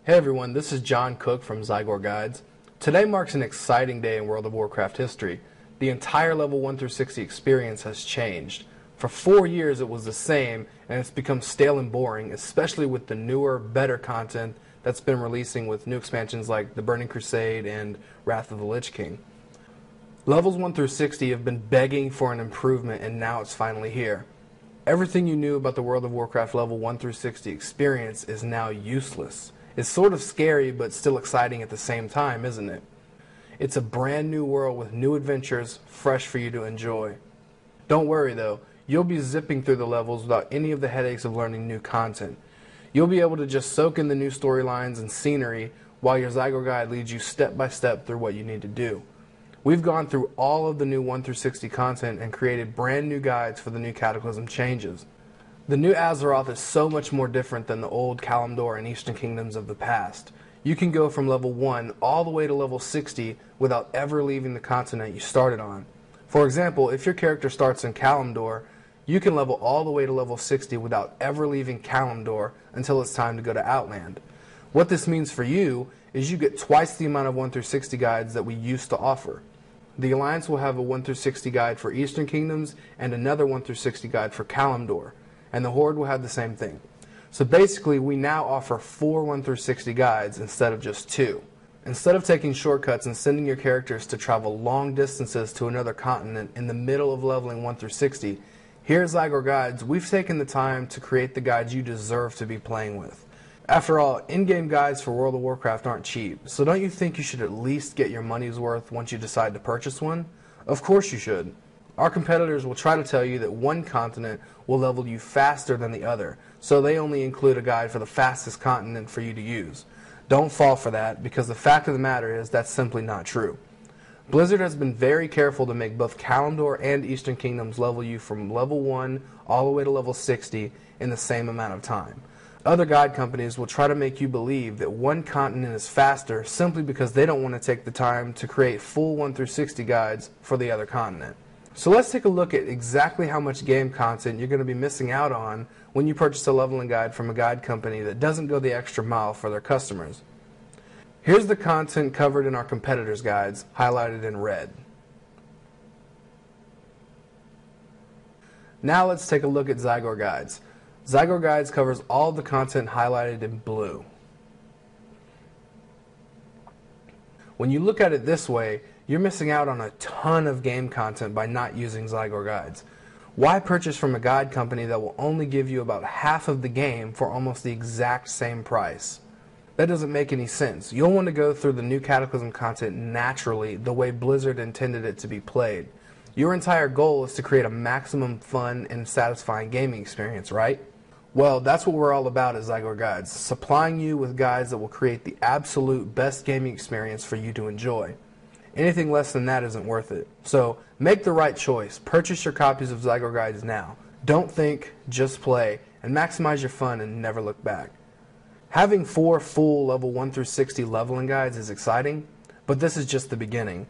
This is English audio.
Hey everyone, this is John Cook from Zygor Guides. Today marks an exciting day in World of Warcraft history. The entire level 1 through 60 experience has changed. For 4 years it was the same, and it's become stale and boring, especially with the newer, better content that's been releasing with new expansions like the Burning Crusade and Wrath of the Lich King. Levels 1 through 60 have been begging for an improvement, and now it's finally here. Everything you knew about the World of Warcraft level 1 through 60 experience is now useless. It's sort of scary, but still exciting at the same time, isn't it? It's a brand new world with new adventures, fresh for you to enjoy. Don't worry though, you'll be zipping through the levels without any of the headaches of learning new content. You'll be able to just soak in the new storylines and scenery while your Zygor guide leads you step by step through what you need to do. We've gone through all of the new 1 through 60 content and created brand new guides for the new Cataclysm changes. The new Azeroth is so much more different than the old Kalimdor and Eastern Kingdoms of the past. You can go from level 1 all the way to level 60 without ever leaving the continent you started on. For example, if your character starts in Kalimdor, you can level all the way to level 60 without ever leaving Kalimdor until it's time to go to Outland. What this means for you is you get twice the amount of 1 through 60 guides that we used to offer. The Alliance will have a 1 through 60 guide for Eastern Kingdoms and another 1 through 60 guide for Kalimdor. And the Horde will have the same thing. So basically we now offer 4 1 through 60 guides instead of just 2. Instead of taking shortcuts and sending your characters to travel long distances to another continent in the middle of leveling 1 through 60, here at Zygor Guides we've taken the time to create the guides you deserve to be playing with. After all, in-game guides for World of Warcraft aren't cheap, so don't you think you should at least get your money's worth once you decide to purchase one? Of course you should. Our competitors will try to tell you that one continent will level you faster than the other, so they only include a guide for the fastest continent for you to use. Don't fall for that, because the fact of the matter is that's simply not true. Blizzard has been very careful to make both Kalimdor and Eastern Kingdoms level you from level 1 all the way to level 60 in the same amount of time. Other guide companies will try to make you believe that one continent is faster simply because they don't want to take the time to create full 1 through 60 guides for the other continent. So let's take a look at exactly how much game content you're going to be missing out on when you purchase a leveling guide from a guide company that doesn't go the extra mile for their customers. Here's the content covered in our competitors' guides, highlighted in red. Now let's take a look at Zygor Guides. Zygor Guides covers all the content highlighted in blue. When you look at it this way, you're missing out on a ton of game content by not using Zygor Guides. Why purchase from a guide company that will only give you about half of the game for almost the exact same price? That doesn't make any sense. You'll want to go through the new Cataclysm content naturally, the way Blizzard intended it to be played. Your entire goal is to create a maximum fun and satisfying gaming experience, right? Well, that's what we're all about at Zygor Guides, supplying you with guides that will create the absolute best gaming experience for you to enjoy. Anything less than that isn't worth it. So make the right choice. Purchase your copies of Zygor Guides now. Don't think, just play, and maximize your fun and never look back. Having 4 full level 1 through 60 leveling guides is exciting, but this is just the beginning.